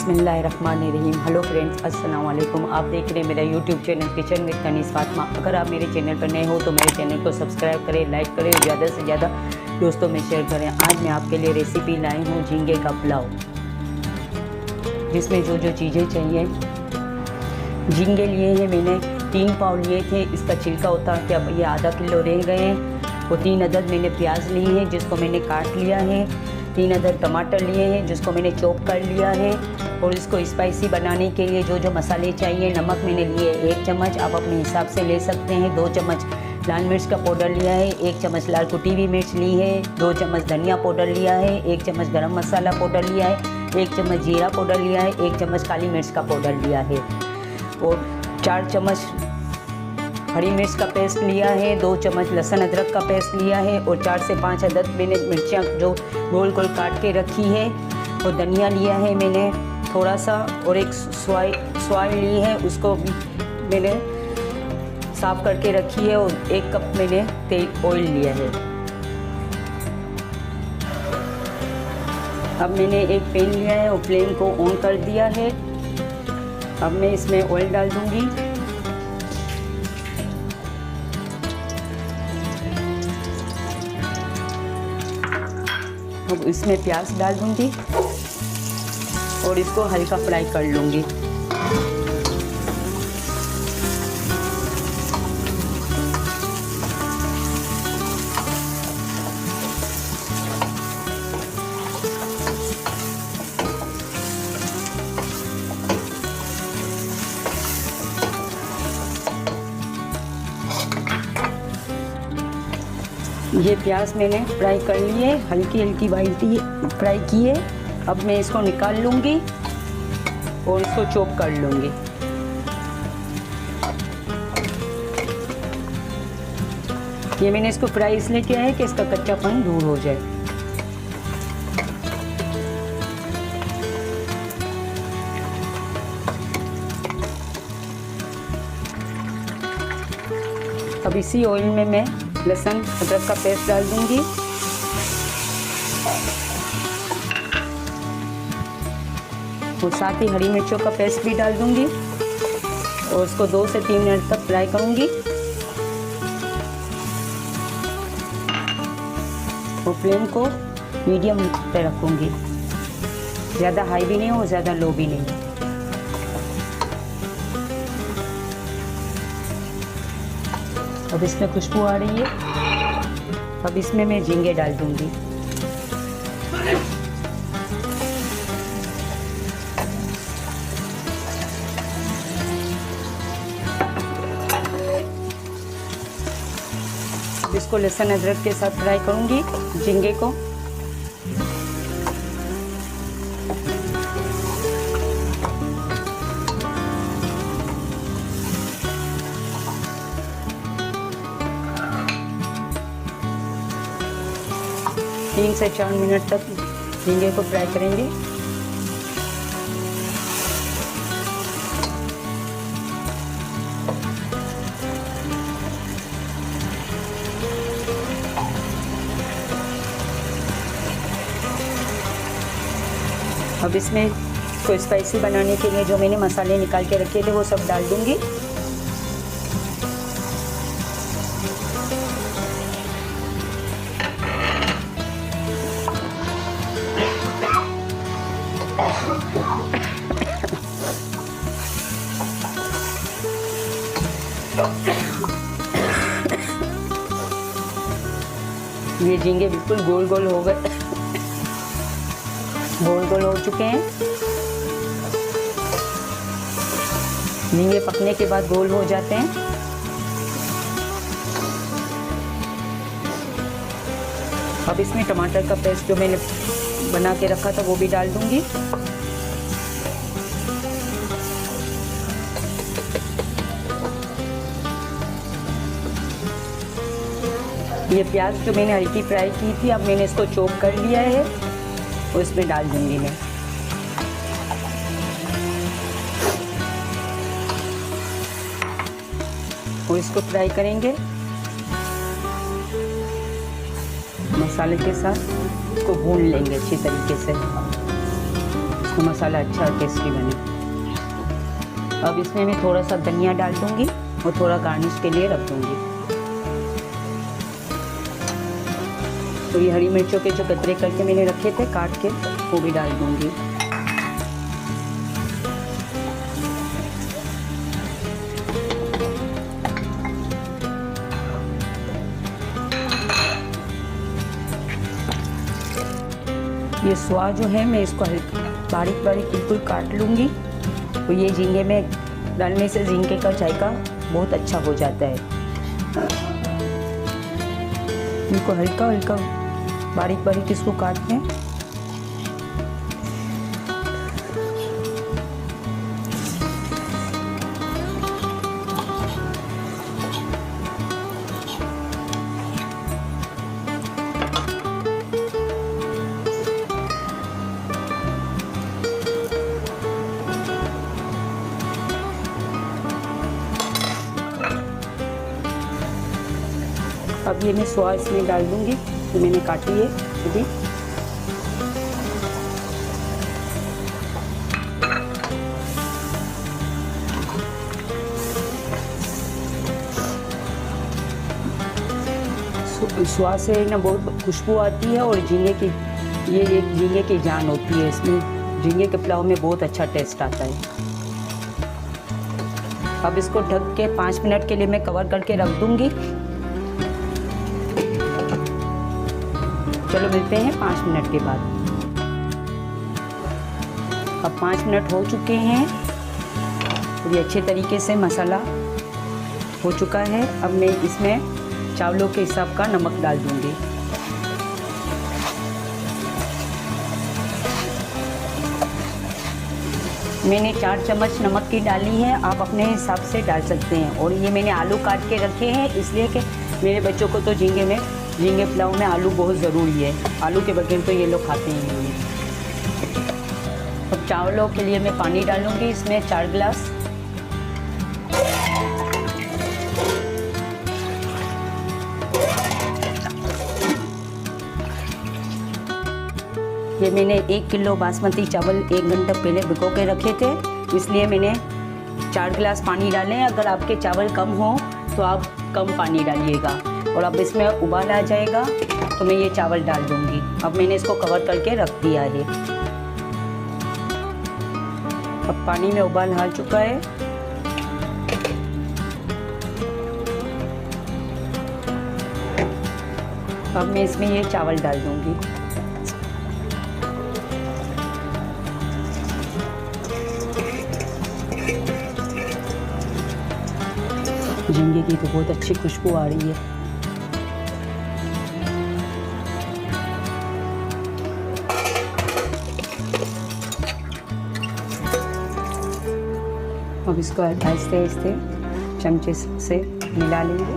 बिस्मिल्लाहिर्रहमानिर्रहीम। Hello friends, अस्सलाम वालेकुम। आप देख रहे हैं मेरा YouTube channel kitchen with Kaneez Fatima. अगर आप मेरे चैनल पर नए हो तो मेरे चैनल को सब्सक्राइब करें, लाइक करें और ज़्यादा से ज़्यादा दोस्तों में शेयर करें। आज मैं आपके लिए रेसिपी लाई हूँ झींगे का पुलाव, जिसमें जो जो चीज़ें चाहिए। झींगे लिए हैं मैंने 3 पाव लिए थे। इसका छिलका उतार के अब ये आधा किलो रह गए हैं। वो 3 अदद मैंने प्याज लिए हैं जिसको मैंने काट लिया है। 3 अदद टमाटर लिए हैं जिसको मैंने चॉप कर लिया है। और इसको स्पाइसी बनाने के लिए जो जो मसाले चाहिए, नमक मैंने लिए 1 चम्मच, आप अपने हिसाब से ले सकते हैं। 2 चम्मच लाल मिर्च का पाउडर लिया है, 1 चम्मच लाल कुटी हुई मिर्च ली है, 2 चम्मच धनिया पाउडर लिया है, 1 चम्मच गरम मसाला पाउडर लिया है, 1 चम्मच जीरा पाउडर लिया है, 1 चम्मच काली मिर्च का पाउडर लिया है और 4 चम्मच हरी मिर्च का पेस्ट लिया है, 2 चम्मच लहसुन अदरक का पेस्ट लिया है और 4 से 5 अदद मैंने मिर्चियाँ जो गोल गोल काट के रखी है। और धनिया लिया है मैंने थोड़ा सा और एक स्वाई ली है, उसको भी मैंने साफ़ करके रखी है। और 1 कप मैंने ऑयल लिया है। अब मैंने एक पैन लिया है और फ्लेम को ऑन कर दिया है। अब मैं इसमें ऑयल डाल दूँगी। अब इसमें प्याज डाल दूंगी और इसको हल्का फ्राई कर लूँगी। ये प्याज मैंने फ्राई कर लिए, हल्की हल्की वाइट फ्राई की है। अब मैं इसको निकाल लूँगी और इसको चॉप कर लूँगी। ये मैंने इसको फ्राई इसलिए किया है कि इसका कच्चापन दूर हो जाए। अब इसी ऑयल में मैं लहसुन अदरक का पेस्ट डाल दूंगी और साथ ही हरी मिर्चों का पेस्ट भी डाल दूंगी और उसको 2 से 3 मिनट तक फ्राई करूंगी। और फ्लेम को मीडियम पे रखूंगी, ज़्यादा हाई भी नहीं और ज़्यादा लो भी नहीं। अब इसमें खुशबू आ रही है। अब इसमें मैं झींगे डाल दूंगी। इसको लहसुन अदरक के साथ फ्राई करूंगी झींगे को। तीन से 4 मिनट तक झींगे को फ्राई करेंगे। अब इसमें को स्पाइसी बनाने के लिए जो मैंने मसाले निकाल के रखे थे वो सब डाल दूंगी। ये झींगे बिल्कुल गोल गोल हो गए, गोल गोल हो चुके हैं। झींगे पकने के बाद गोल हो जाते हैं। अब इसमें टमाटर का पेस्ट जो मैंने बना के रखा था वो भी डाल दूंगी। ये प्याज जो मैंने हल्की फ्राई की थी, अब मैंने इसको चॉप कर लिया है और इसमें डाल दूंगी मैं। और इसको फ्राई करेंगे मसाले के साथ, इसको भून लेंगे अच्छी तरीके से। तो मसाला अच्छा और टेस्टी बने। अब इसमें मैं थोड़ा सा धनिया डाल दूँगी और थोड़ा गार्निश के लिए रख दूँगी। तो ये हरी मिर्चों के जो कतरे करके मैंने रखे थे काट के, वो भी डाल दूँगी। ये स्वाद जो है मैं इसको बारीक बारीक बिल्कुल काट लूँगी। तो ये झींगे में डालने से झींगे का जायका बहुत अच्छा हो जाता है। इनको हल्का हल्का बारीक बारीक इसको काट लें। अब ये मैं सॉस इसमें डाल दूँगी तो मैंने काटी है अभी। स्वाद से ना बहुत खुशबू आती है और झींगे की ये एक झींगे की जान होती है। इसमें झींगे के पुलाव में बहुत अच्छा टेस्ट आता है। अब इसको ढक के 5 मिनट के लिए मैं कवर करके रख दूँगी। चलो मिलते हैं 5 मिनट के बाद। अब 5 मिनट हो चुके हैं और ये अच्छे तरीके से मसाला हो चुका है। अब मैं इसमें चावलों के हिसाब का नमक डाल दूंगी। मैंने 4 चम्मच नमक की डाली है, आप अपने हिसाब से डाल सकते हैं। और ये मैंने आलू काट के रखे हैं इसलिए कि मेरे बच्चों को तो झींगे पुलाव में आलू बहुत ज़रूरी है। आलू के बगैर तो ये लोग खाते ही नहीं हैं। अब चावलों के लिए मैं पानी डालूंगी इसमें 4 गिलास। ये मैंने 1 किलो बासमती चावल 1 घंटा पहले भिगो के रखे थे, इसलिए मैंने 4 गिलास पानी डाले। अगर आपके चावल कम हो तो आप कम पानी डालिएगा। और अब इसमें उबाल आ जाएगा तो मैं ये चावल डाल दूंगी। अब मैंने इसको कवर करके रख दिया है। अब पानी में उबाल आ चुका है। अब मैं इसमें ये चावल डाल दूंगी। झींगे की तो बहुत अच्छी खुशबू आ रही है। अब इसको आहिस्ते आहिस्ते चमचे से मिला लेंगे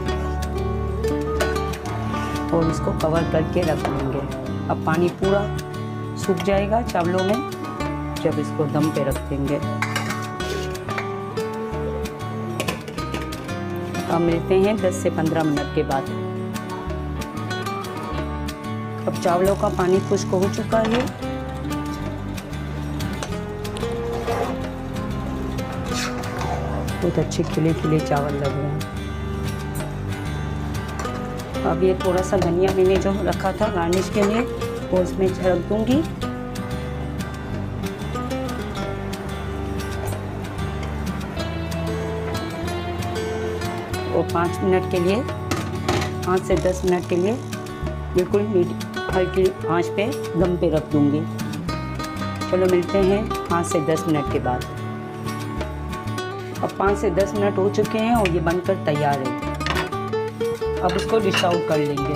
और इसको कवर करके रख देंगे। अब पानी पूरा सूख जाएगा चावलों में जब इसको दम पे रख देंगे। अब मिलते हैं 10 से 15 मिनट के बाद। अब चावलों का पानी खुश्क हो चुका है। बहुत अच्छे खिले खिले चावल लग रहे हैं। अब ये थोड़ा सा धनिया मैंने जो रखा था गार्निश के लिए वो इसमें छिड़क दूंगी। और 5 मिनट के लिए 5 से 10 मिनट के लिए बिल्कुल हल्की आंच पे दम पे रख दूंगी। चलो मिलते हैं 5 से 10 मिनट के बाद। अब 5 से 10 मिनट हो चुके हैं और ये बनकर तैयार है। अब इसको डिश आउट कर लेंगे।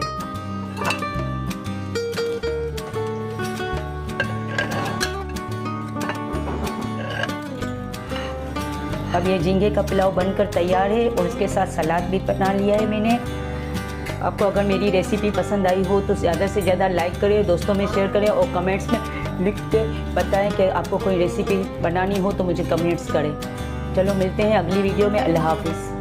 अब ये झींगे का पुलाव बनकर तैयार है और इसके साथ सलाद भी बना लिया है मैंने। आपको अगर मेरी रेसिपी पसंद आई हो तो ज़्यादा से ज़्यादा लाइक करें, दोस्तों में शेयर करें और कमेंट्स में लिख के बताएं कि आपको कोई रेसिपी बनानी हो तो मुझे कमेंट्स करें। चलो मिलते हैं अगली वीडियो में। अल्लाह हाफिज़।